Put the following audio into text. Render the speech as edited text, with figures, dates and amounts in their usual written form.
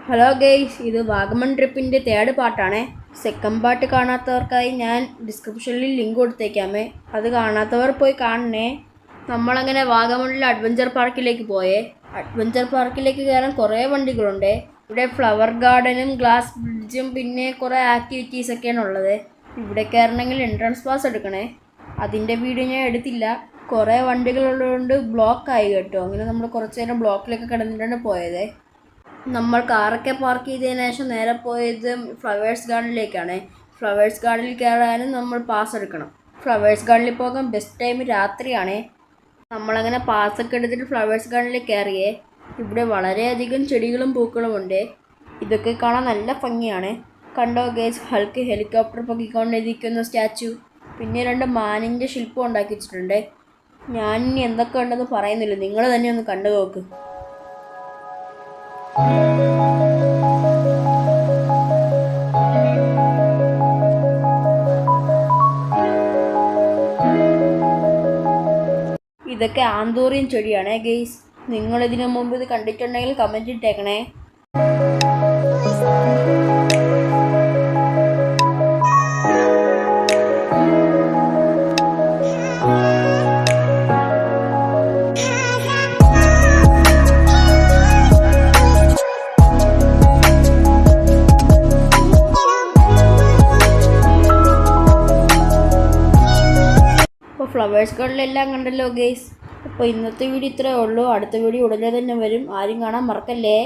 Hello guys, ഇത് Vagamon ട്രിപ്പിൻ്റെ third പാർട്ടാണേ. Second part കാണാത്തവർക്കായി ഞാൻ ഡിസ്ക്രിപ്ഷനിൽ ലിങ്ക് കൊടുത്തേക്കാമേ. അത് കാണാത്തവർ പോയി കാണണേ. നമ്മളങ്ങനെ വാഗമണിലെ അഡ്വഞ്ചർ പാർക്കിലേക്ക് പോയേ. അഡ്വഞ്ചർ പാർക്കിലേക്ക് കയറാൻ കുറേ വണ്ടികളുണ്ട്. ഇവിടെ ഫ്ലവർ ഗാർഡനും ഗ്ലാസ് ബ്രിഡ്ജും പിന്നെ കുറേ ആക്ടിവിറ്റീസൊക്കെയാണ് ഉള്ളത്. ഇവിടെ കയറണമെങ്കിൽ എൻട്രൻസ് പാസ് എടുക്കണേ. അതിൻ്റെ വീഡിയോ ഞാൻ എടുത്തില്ല. കുറേ വണ്ടികളുള്ളതുകൊണ്ട് ബ്ലോക്കായി കേട്ടോ. അങ്ങനെ നമ്മൾ കുറച്ച് നേരം ബ്ലോക്കിലൊക്കെ കിടന്നിട്ടാണ് പോയത്. നമ്മൾ കാറൊക്കെ പാർക്ക് ചെയ്തതിന് ശേഷം നേരെ പോയത് ഫ്ലവേഴ്സ് ഗാർഡനിലേക്കാണ്. ഫ്ലവേഴ്സ് ഗാർഡനിൽ കയറാനും നമ്മൾ പാസ് എടുക്കണം. ഫ്ലവേഴ്സ് ഗാർഡനിൽ പോകാൻ ബെസ്റ്റ് ടൈം രാത്രിയാണ്. നമ്മളങ്ങനെ പാസ്സൊക്കെ എടുത്തിട്ട് ഫ്ലവേഴ്സ് ഗാർഡനിൽ കയറിയേ. ഇവിടെ വളരെയധികം ചെടികളും പൂക്കളും ഉണ്ട്. ഇതൊക്കെ കാണാൻ നല്ല ഭംഗിയാണ്. കണ്ടോ ഗേസ്, ഹൾക്ക് ഹെലികോപ്റ്റർ പൊക്കിക്കൊണ്ടിരിക്കുന്ന സ്റ്റാച്ചു. പിന്നെ 2 മാനിൻ്റെ ശില്പം ഉണ്ടാക്കി വെച്ചിട്ടുണ്ട്. ഞാൻ ഇനി എന്തൊക്കെ ഉണ്ടെന്ന് പറയുന്നില്ല, നിങ്ങൾ തന്നെ ഒന്ന് കണ്ടു നോക്ക്. ഇതൊക്കെ ആന്തൂറിയൻ ചെടിയാണ് ഗെയ്സ്. നിങ്ങൾ ഇതിനു മുമ്പ് ഇത് കണ്ടിട്ടുണ്ടെങ്കിൽ കമൻറ്റ് ഇട്ടേക്കണേ. അപ്പോൾ ഫ്ലവേഴ്സ് ഗാർഡനിലെല്ലാം കണ്ടല്ലോ ഗെയ്സ്. അപ്പോൾ ഇന്നത്തെ വീഡിയോ ഇത്രയേ ഉള്ളൂ. അടുത്ത വീഡിയോ ഉടനെ തന്നെ വരും. ആരും കാണാൻ മറക്കല്ലേ.